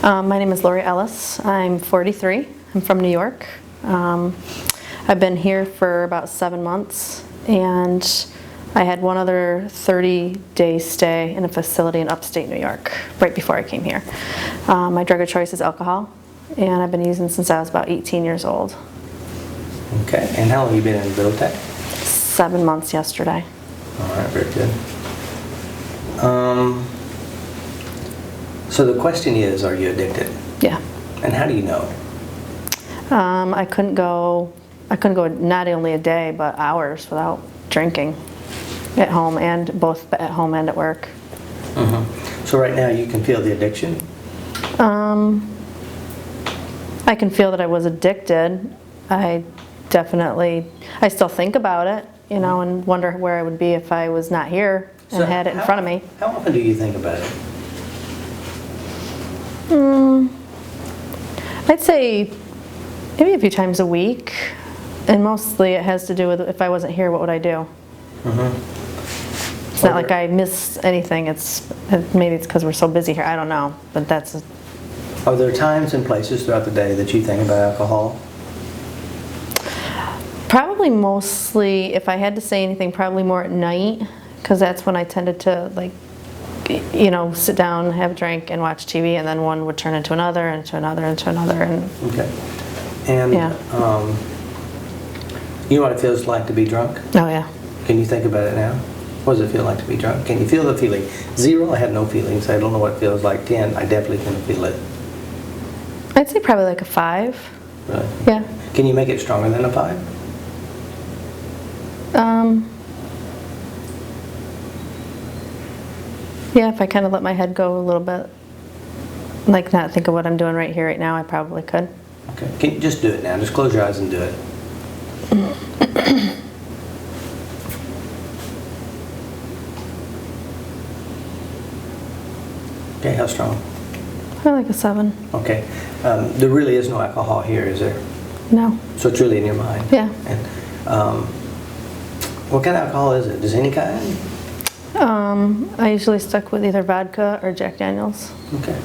My name is Lori Ellis. I'm 43. I'm from New York. I've been here for about 7 months, and I had one other 30-day stay in a facility in upstate New York right before I came here. My drug of choice is alcohol, and I've been using since I was about 18 years old. Okay, and how long have you been in Middletown? 7 months yesterday. All right, very good. So the question is, are you addicted? Yeah. And how do you know? I couldn't go not only a day, but hours without drinking at home, and both at home and at work. Mm-hmm. So right now you can feel the addiction? I can feel that I was addicted. I still think about it, and wonder where I would be if I was not here and had it in front of me. How often do you think about it? I'd say maybe a few times a week, and mostly it has to do with if I wasn't here, what would I do? Mm-hmm. It's not like I miss anything. Maybe it's because we're so busy here. I don't know, but that's. Are there times and places throughout the day that you think about alcohol? Probably mostly, if I had to say anything, probably more at night, because that's when I tended to sit down, have a drink, and watch TV, and then one would turn into another, into another, into another. Okay. And yeah. You know what it feels like to be drunk? Oh, yeah. Can you think about it now? What does it feel like to be drunk? Can you feel the feeling? 0, I have no feelings. I don't know what it feels like. 10, I definitely can feel it. I'd say probably like a 5. Really? Yeah. Can you make it stronger than a 5? Yeah, if I kind of let my head go a little bit, like not think of what I'm doing right here, right now, I probably could. Okay. Can you just do it now? Just close your eyes and do it. Okay, how strong? Probably like a 7. Okay. There really is no alcohol here, is there? No. So it's really in your mind? Yeah. And what kind of alcohol is it? Is any kind? I usually stuck with either vodka or Jack Daniels. Okay.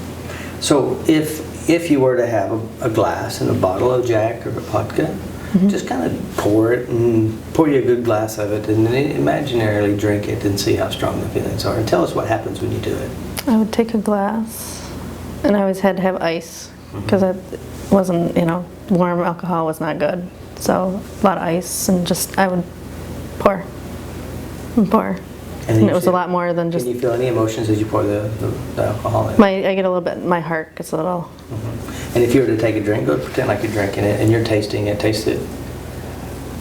So if you were to have a glass and a bottle of Jack or vodka, mm-hmm. just kind of pour it and pour you a good glass of it and then imaginarily drink it and see how strong the feelings are. And tell us what happens when you do it. I would take a glass, and I always had to have ice because it wasn't, warm alcohol was not good. So a lot of ice, and I would pour and pour. And it was a lot more than just. Can you feel any emotions as you pour the alcohol in? I get a little bit. My heart gets a little. Mm-hmm. And if you were to take a drink, go pretend like you're drinking it and you're tasting it. Taste it.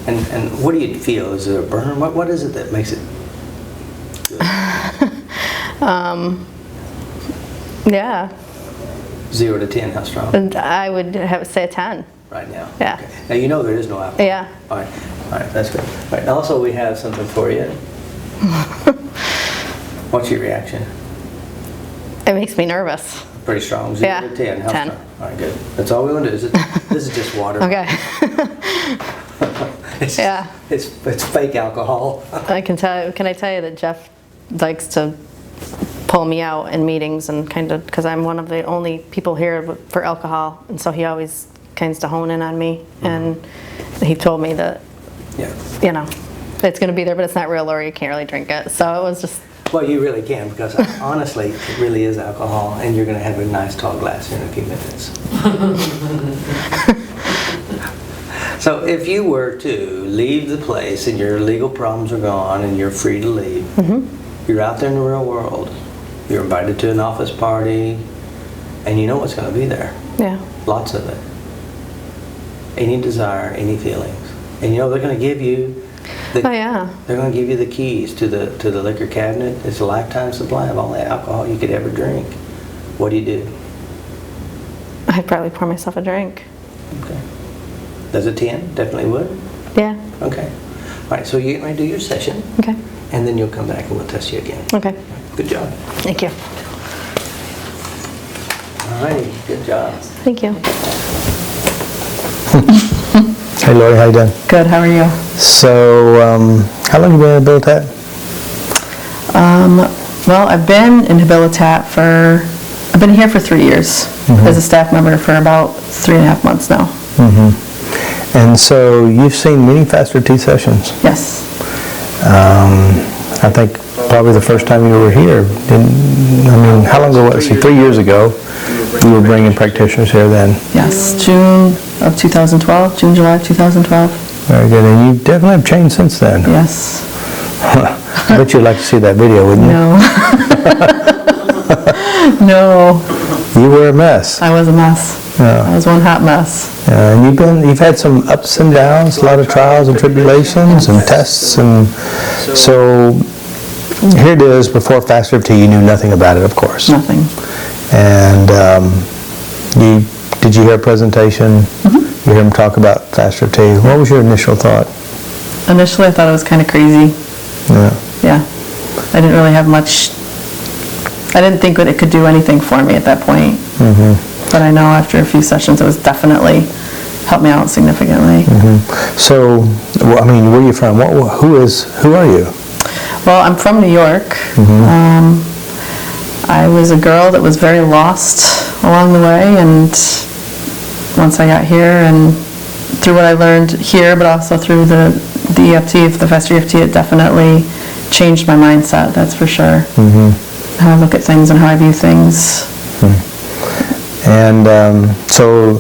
And what do you feel? Is it a burn? What is it that makes it good? Yeah. 0 to 10, how strong? And I would say a 10. Right now. Yeah. Okay. Now you know there is no alcohol. Yeah. All right. That's good. All right. Also, we have something for you. What's your reaction? It makes me nervous. Pretty strong. 0 to 10. How 10. strong? All right, good. That's all we want to do. This is just water. Okay. It's fake alcohol. Can I tell you that Jeff likes to pull me out in meetings and because I'm one of the only people here for alcohol, and so he always kinds to hone in on me, mm-hmm. and he told me that it's going to be there, but it's not real, or you can't really drink it. So it was just. Well, you really can, because honestly, it really is alcohol, and you're going to have a nice tall glass in a few minutes. So if you were to leave the place and your legal problems are gone and you're free to leave, mm-hmm. you're out there in the real world, you're invited to an office party, and you know what's going to be there. Yeah. Lots of it. Any desire, any feelings. And they're going to give you they're going to give you the keys to the liquor cabinet. It's a lifetime supply of all the alcohol you could ever drink. What do you do? I'd probably pour myself a drink. Okay. Does a 10? Definitely would? Yeah. Okay. All right, so you're getting ready to do your session. Okay. And then you'll come back and we'll test you again. Okay. Good job. Thank you. All righty, good job. Thank you. Hey Lori, how you doing? Good, how are you? So, how long have you been in Habilitat? Well, I've been in Habilitat for I've been here for 3 years as a staff member for about 3.5 months now. And so you've seen many FasterEFT sessions. Yes. I think probably the first time you were here, how long ago was it? 3 years ago, you were bringing practitioners here then. Yes, June of 2012, June, July of 2012. Very good. And you definitely have changed since then. Yes. I bet you'd like to see that video, wouldn't you? No. No. You were a mess. I was a mess. Yeah. I was one hot mess. And you've had some ups and downs, a lot of trials and tribulations and tests, and so here it is. Before FasterEFT, you knew nothing about it, of course. Nothing. And did you hear a presentation? You hear him talk about FasterEFT. What was your initial thought? Initially, I thought it was kind of crazy. Yeah. I didn't really have much. I didn't think that it could do anything for me at that point. But I know after a few sessions, it was definitely helped me out significantly. So, where are you from? Who are you? Well, I'm from New York. I was a girl that was very lost along the way, and once I got here and through what I learned here, but also through the EFT, the FasterEFT, it definitely changed my mindset, that's for sure. How I look at things and how I view things. And so,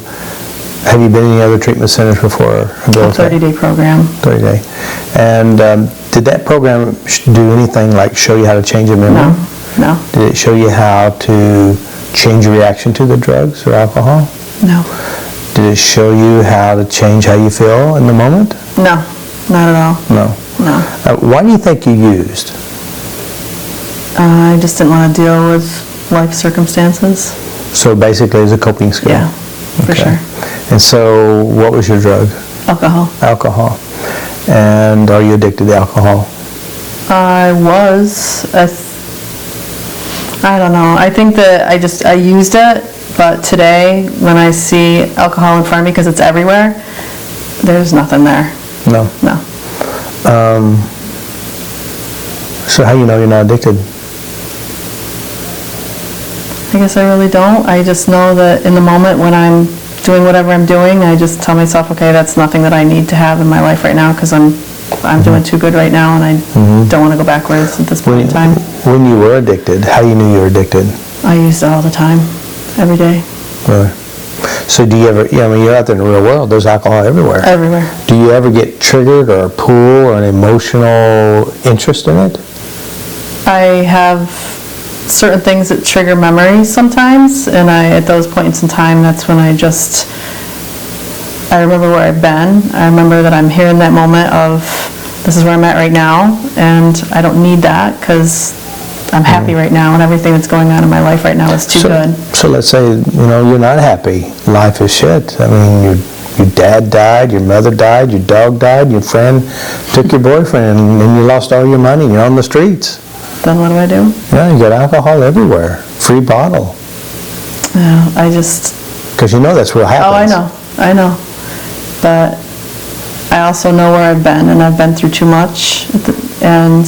have you been in any other treatment centers before? A 30-day program. 30-day. And did that program do anything like show you how to change your memory? No. Did it show you how to change your reaction to the drugs or alcohol? No. Did it show you how to change how you feel in the moment? No, not at all. No. Why do you think you used? I just didn't want to deal with life circumstances. So basically it's a coping skill? Yeah, for sure. And so what was your drug? Alcohol. Alcohol. And are you addicted to alcohol? I was. I don't know. I think that I used it, but today when I see alcohol in front of me, because it's everywhere, there's nothing there. No? No. So how do you know you're not addicted? I guess I really don't. I just know that in the moment when I'm doing whatever I'm doing, I just tell myself, okay, that's nothing that I need to have in my life right now, because I'm doing too good right now, and I don't want to go backwards at this point in time. When you were addicted, how you knew you were addicted? I used it all the time, every day. Really? So do you ever, you're out there in the real world, there's alcohol everywhere. Everywhere. Do you ever get triggered or a pull or an emotional interest in it? I have certain things that trigger memories sometimes, and at those points in time, that's when I remember where I've been. I remember that I'm here in that moment of, this is where I'm at right now, and I don't need that because I'm happy right now, and everything that's going on in my life right now is too good. So let's say, you're not happy. Life is shit. Your dad died, your mother died, your dog died, your friend took your boyfriend, and you lost all your money, you're on the streets. Then what do I do? Yeah, you got alcohol everywhere. Free bottle. Yeah, because that's what happens. Oh, I know. But I also know where I've been, and I've been through too much, and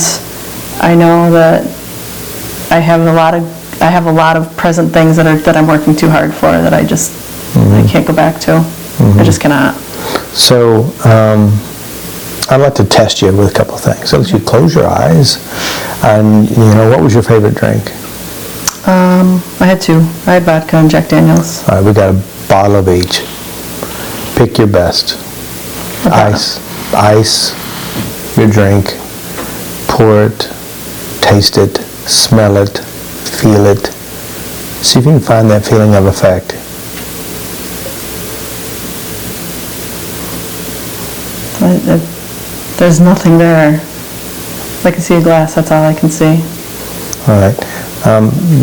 I know that I have a lot of present things that I'm working too hard for that I can't go back to. I just cannot. So I'd like to test you with a couple of things. So you close your eyes, and what was your favorite drink? I had two. I had vodka and Jack Daniels. All right, we got a bottle of each. Pick your best. Ice, your drink. Pour it, taste it, smell it, feel it. See if you can find that feeling of effect. There's nothing there. I can see a glass, that's all I can see. All right.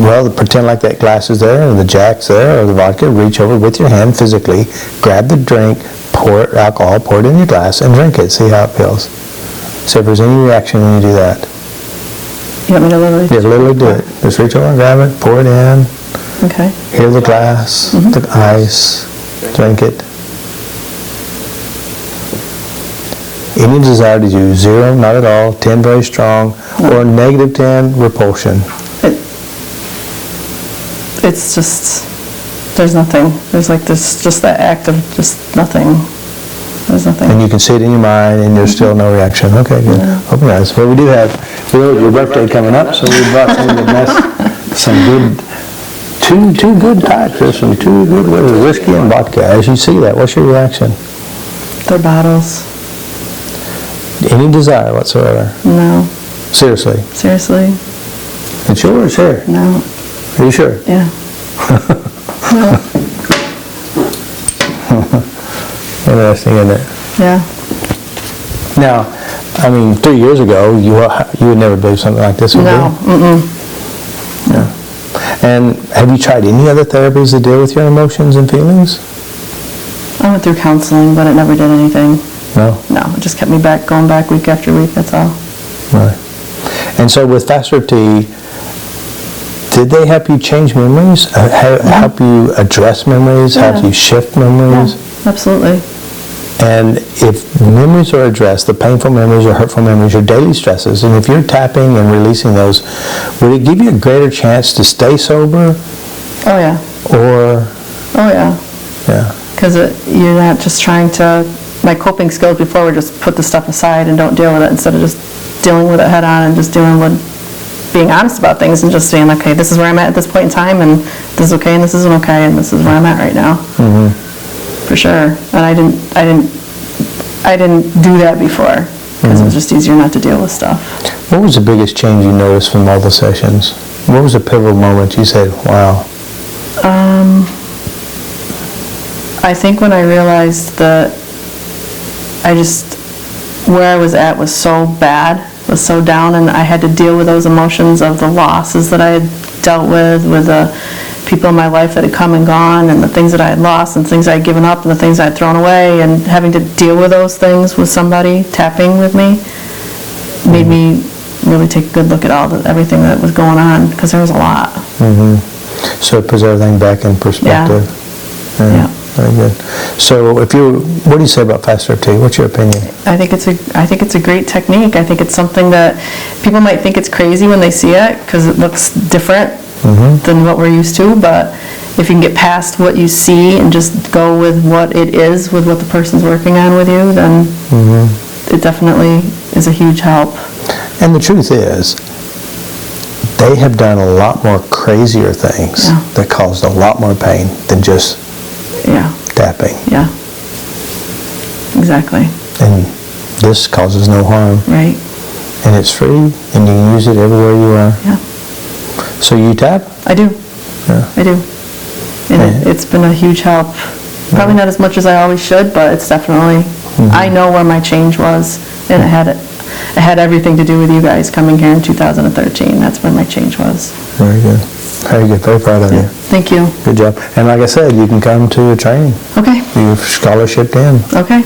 Well, pretend like that glass is there, or the Jack's there, or the vodka. Reach over with your hand physically, grab the drink, pour it in your glass, and drink it. See how it feels. See if there's any reaction when you do that. You want me to literally? Yeah, literally do it. Just reach over and grab it, pour it in. Okay. Hear the glass, the ice, drink it. Any desire to do 0, not at all, 10 very strong, or -10, repulsion. it's just, there's nothing. There's like this, just that act of just nothing. There's nothing. And you can see it in your mind, and there's still no reaction. Okay, good. Open eyes. Well, we do have your birthday coming up, so we brought some of the best, some good, two good types. There's some two good whiskey and vodka. As you see that, what's your reaction? They're bottles. Any desire whatsoever? No. Seriously? Seriously? It's yours, here. No. Are you sure? Yeah. No. Interesting, isn't it? Yeah. Now, I mean, 3 years ago, you would never believe something like this would No. be? Mm-mm. Yeah. And have you tried any other therapies to deal with your emotions and feelings? I went through counseling, but it never did anything. No? No, it just kept me going back week after week, that's all. Right. And so with FasterEFT, did they help you change memories? Help you address memories? Yeah. Help you shift memories? Yeah, absolutely. And if memories are addressed, the painful memories or hurtful memories, your daily stresses, and if you're tapping and releasing those, would it give you a greater chance to stay sober? Oh, yeah. Or, Oh, yeah. yeah. Because you're not just trying to, my coping skills before were just put the stuff aside and don't deal with it, instead of just dealing with it head on and just being honest about things and just saying, okay, this is where I'm at this point in time, and this is okay and this isn't okay, and this is where I'm at right now. Mm-hmm. For sure. And I didn't do that before, because it was just easier not to deal with stuff. What was the biggest change you noticed from all the sessions? What was the pivotal moment you said, wow? I think when I realized that where I was at was so bad, was so down, and I had to deal with those emotions of the losses that I had dealt with the people in my life that had come and gone, and the things that I had lost, and things I had given up, and the things I had thrown away, and having to deal with those things with somebody tapping with me made me really take a good look at everything that was going on, because there was a lot. Mm-hmm. So it puts everything back in perspective. Yeah. Very good. So what do you say about FasterEFT? What's your opinion? I think it's a great technique. I think it's something that people might think it's crazy when they see it, because it looks different than what we're used to, but if you can get past what you see and just go with what it is, with what the person's working on with you, then it definitely is a huge help. And the truth is, they have done a lot more crazier things that caused a lot more pain than just tapping. Yeah. Exactly. And this causes no harm. Right. And it's free, and you can use it everywhere you are. Yeah. So you tap? I do. Yeah. I do. And it's been a huge help. Probably not as much as I always should, but it's definitely, I know where my change was, and it had everything to do with you guys coming here in 2013. That's where my change was. Very good. Very good. Very proud of you. Thank you. Good job. And like I said, you can come to a training. Okay. You're scholarshiped in. Okay.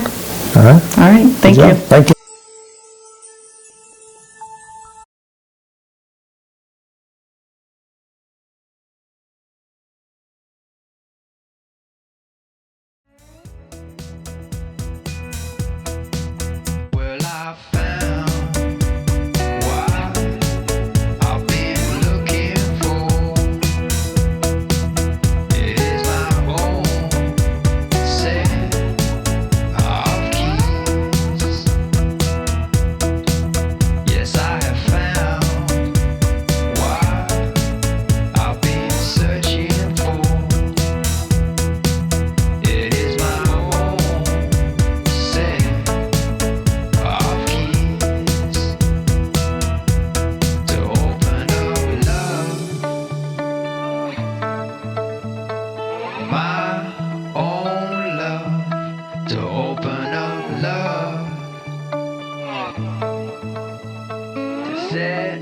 All right? All right. Thank Good you. job. Thank you. Well, I found what I've been looking for. It is my own set of keys. Yes, I have found what I've been searching for. It is my own set of keys to open up love, my own love, to open up love, to set